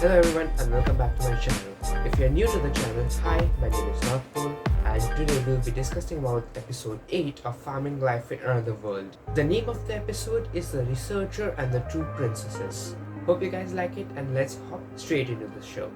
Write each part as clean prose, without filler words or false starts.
Hello everyone and welcome back to my channel. If you're new to the channel, hi, my name is Northpole and today we'll be discussing about episode 8 of Farming Life in Another World. The name of the episode is The Researcher and the Two Princesses. Hope you guys like it and let's hop straight into the show.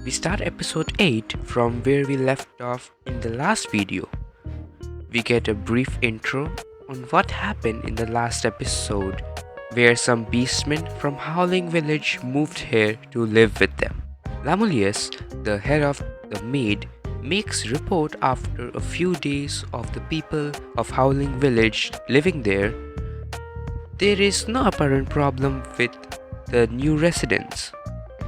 We start episode 8 from where we left off in the last video. We get a brief intro on what happened in the last episode, where some beastmen from Howling Village moved here to live with them. Lamulius, the head of the maid, makes report after a few days of the people of Howling Village living there. There is no apparent problem with the new residents,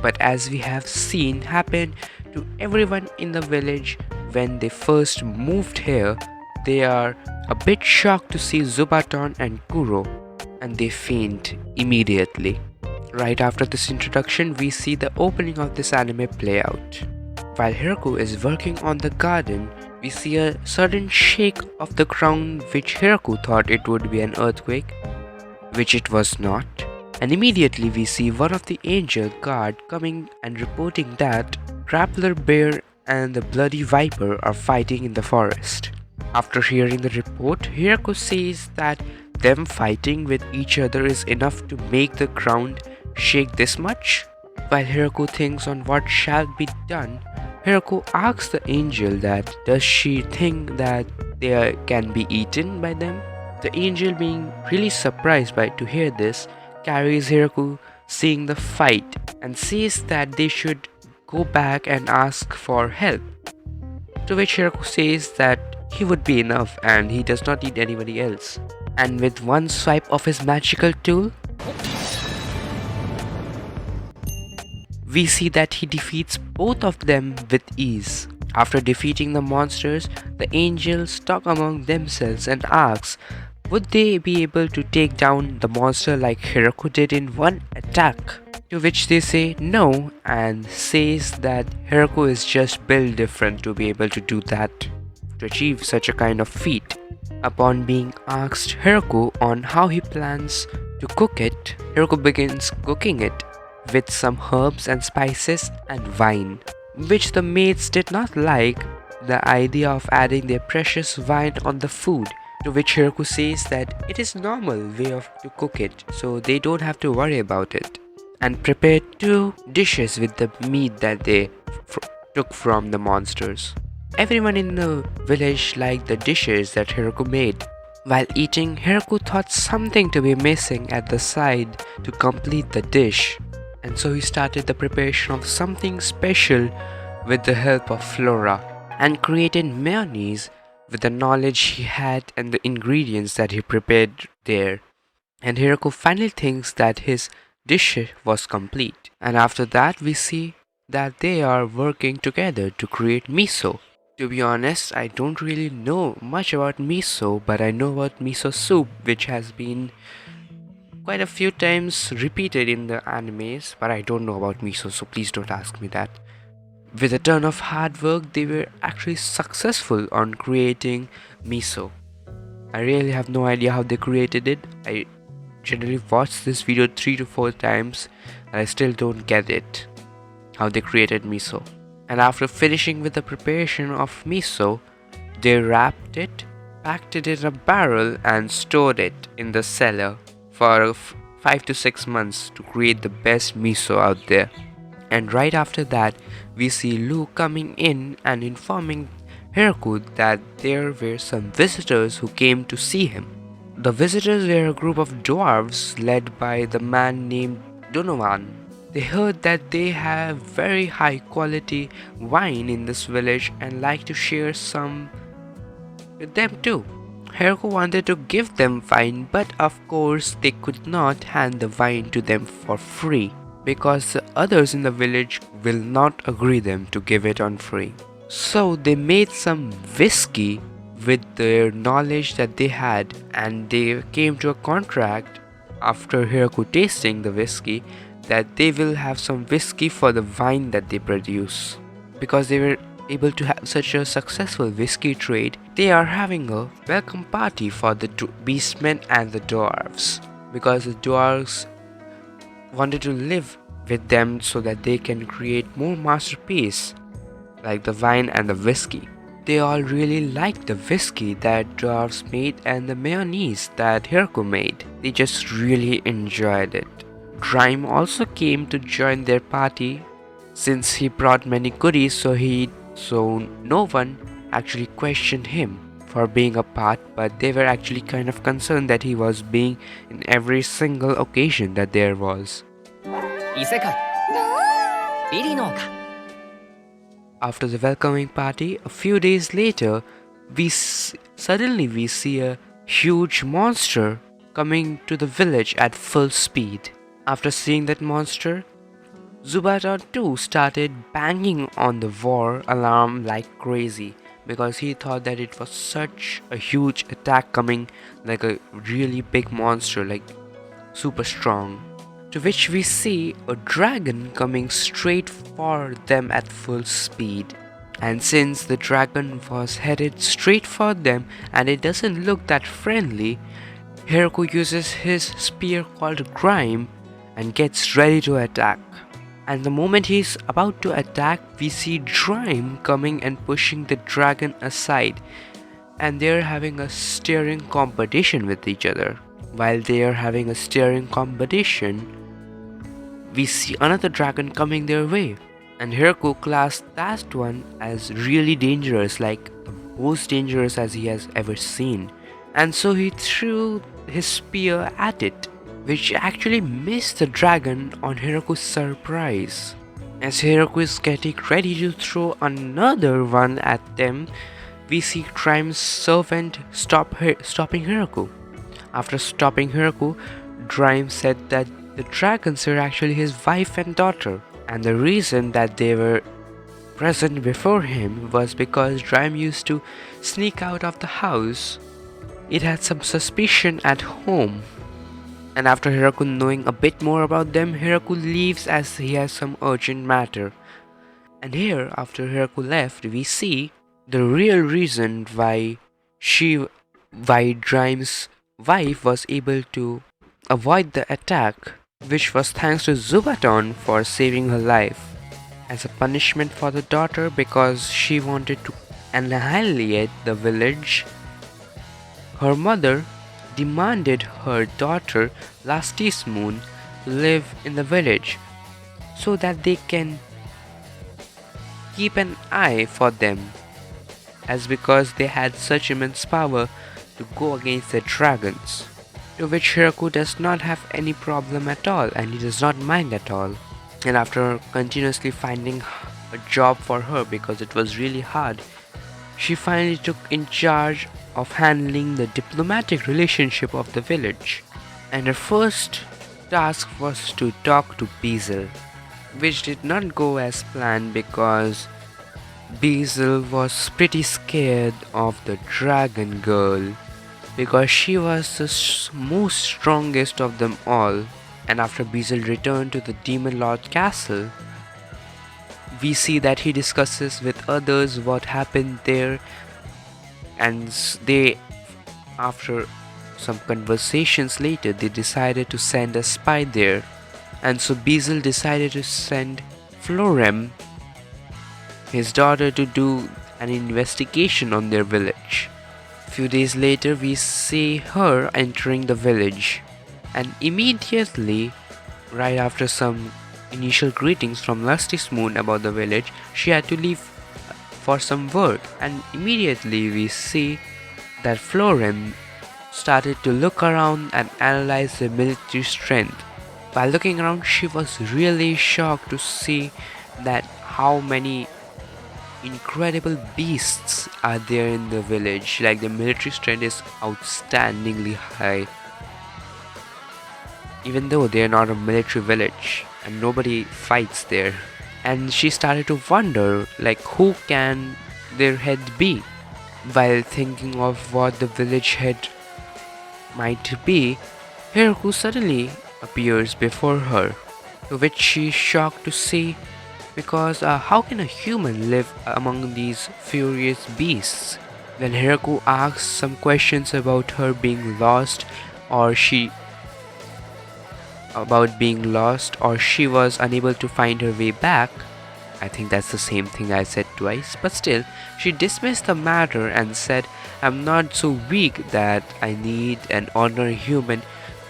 but as we have seen happen to everyone in the village when they first moved here, they are a bit shocked to see Zubaton and Kuro, and they faint immediately. Right after this introduction, we see the opening of this anime play out. While Hiraku is working on the garden, we see a sudden shake of the ground which Hiraku thought it would be an earthquake, which it was not. And immediately we see one of the angel guard coming and reporting that Grappler Bear and the Bloody Viper are fighting in the forest. After hearing the report, Hiraku says that them fighting with each other is enough to make the ground shake this much. While Hiraku thinks on what shall be done, Hiraku asks the angel that does she think that they can be eaten by them. The angel, being really surprised to hear this, carries Hiraku seeing the fight and says that they should go back and ask for help. To which Hiraku says that he would be enough and he does not need anybody else. And with one swipe of his magical tool, we see that he defeats both of them with ease. After defeating the monsters, the angels talk among themselves and ask would they be able to take down the monster like Hiraku did in one attack. To which they say no and says that Hiraku is just built different to be able to do that, to achieve such a kind of feat. Upon being asked Hiraku on how he plans to cook it, Hiraku begins cooking it with some herbs and spices and wine, which the maids did not like the idea of adding their precious wine on the food. To which Hiraku says that it is normal way to cook it, so they don't have to worry about it, and prepared 2 dishes with the meat that they took from the monsters. Everyone in the village liked the dishes that Hiraku made. While eating, Hiraku thought something to be missing at the side to complete the dish, and so he started the preparation of something special with the help of Flora, and created mayonnaise with the knowledge he had and the ingredients that he prepared there. And Hiraku finally thinks that his dish was complete. And after that we see that they are working together to create miso. To be honest, I don't really know much about miso, but I know about miso soup, which has been quite a few times repeated in the animes, but I don't know about miso, so please don't ask me that. With a ton of hard work, they were actually successful on creating miso. I really have no idea how they created it. I generally watch this video 3 to 4 times and I still don't get it, how they created miso. And after finishing with the preparation of miso, they wrapped it, packed it in a barrel and stored it in the cellar for 5 to 6 months to create the best miso out there. And right after that, we see Lu coming in and informing Hiraku that there were some visitors who came to see him. The visitors were a group of dwarves led by the man named Donovan. They heard that they have very high quality wine in this village and like to share some with them too. Hiraku wanted to give them wine, but of course they could not hand the wine to them for free, because the others in the village will not agree them to give it on free. So they made some whiskey with their knowledge that they had, and they came to a contract after Hiraku tasting the whiskey that they will have some whiskey for the wine that they produce. Because they were able to have such a successful whiskey trade, they are having a welcome party for the beastmen and the dwarves, because the dwarves wanted to live with them so that they can create more masterpieces like the wine and the whiskey. They all really liked the whiskey that dwarves made and the mayonnaise that Hiraku made. They just really enjoyed it. Drime also came to join their party since he brought many goodies, so no one actually questioned him for being a part, but they were actually kind of concerned that he was being in every single occasion that there was. 異世界ビリ農家 After the welcoming party, a few days later, suddenly we see a huge monster coming to the village at full speed. After seeing that monster, Zubaton too started banging on the war alarm like crazy because he thought that it was such a huge attack coming, like a really big monster, like super strong. To which we see a dragon coming straight for them at full speed. And since the dragon was headed straight for them and it doesn't look that friendly, Hiraku uses his spear called Grime and gets ready to attack. And the moment he's about to attack, we see Grime coming and pushing the dragon aside, and they're having a staring competition with each other. While they are having a staring competition, we see another dragon coming their way, and Hiraku classed that one as really dangerous, like the most dangerous as he has ever seen. And so he threw his spear at it, which actually missed the dragon on Hiraku's surprise. As Hiraku is getting ready to throw another one at them, we see Grime's servant stopping Hiraku. After stopping Hiraku, Grime said that the dragons were actually his wife and daughter, and the reason that they were present before him was because Grime used to sneak out of the house. It had some suspicion at home. And after Hiraku knowing a bit more about them, Hiraku leaves as he has some urgent matter. And here, after Hiraku left, we see the real reason why Grime's wife was able to avoid the attack, which was thanks to Zubaton for saving her life. As a punishment for the daughter because she wanted to annihilate the village, her mother demanded her daughter Lastis Moon to live in the village so that they can keep an eye for them, as because they had such immense power to go against the dragons. To which Hiraku does not have any problem at all, and he does not mind at all. And after continuously finding a job for her because it was really hard, she finally took in charge of handling the diplomatic relationship of the village. And her first task was to talk to Bezel, which did not go as planned because Bezel was pretty scared of the dragon girl, because she was the most strongest of them all. And after Bezel returned to the Demon Lord castle, we see that he discusses with others what happened there, and after some conversations later, they decided to send a spy there. And so Bezel decided to send Florem, his daughter, to do an investigation on their village. Few days later, we see her entering the village, and immediately, right after some initial greetings from Lusty Moon about the village, she had to leave for some work, and immediately we see that Florem started to look around and analyze the military strength. By looking around, she was really shocked to see that how many incredible beasts are there in the village. Like, the military strength is outstandingly high, even though they are not a military village and nobody fights there. And she started to wonder, like, who can their head be? While thinking of what the village head might be, Hiraku suddenly appears before her, to which she is shocked to see, because how can a human live among these furious beasts? Then Hiraku asks some questions about her being lost, or she about being lost or she was unable to find her way back. I think that's the same thing I said twice, but still, she dismissed the matter and said, I'm not so weak that I need an ordinary human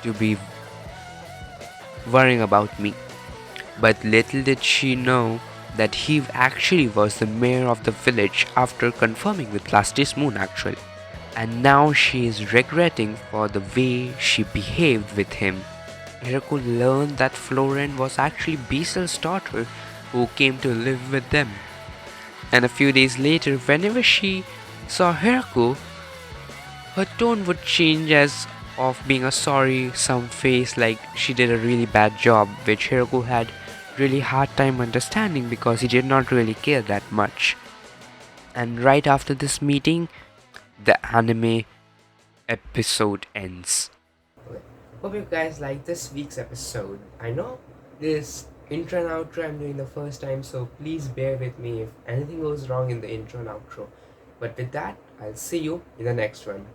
to be worrying about me. But little did she know that he actually was the mayor of the village after confirming with last day's moon actually. And now she is regretting for the way she behaved with him. Hiraku learned that Florine was actually Basil's daughter who came to live with them. And a few days later, whenever she saw Hiraku, her tone would change as of being a sorry some face like she did a really bad job, which Hiraku had really hard time understanding because he did not really care that much. And right after this meeting, the anime episode ends. Okay. Hope you guys like this week's episode. I know this intro and outro I'm doing the first time, so please bear with me if anything goes wrong in the intro and outro. But with that, I'll see you in the next one.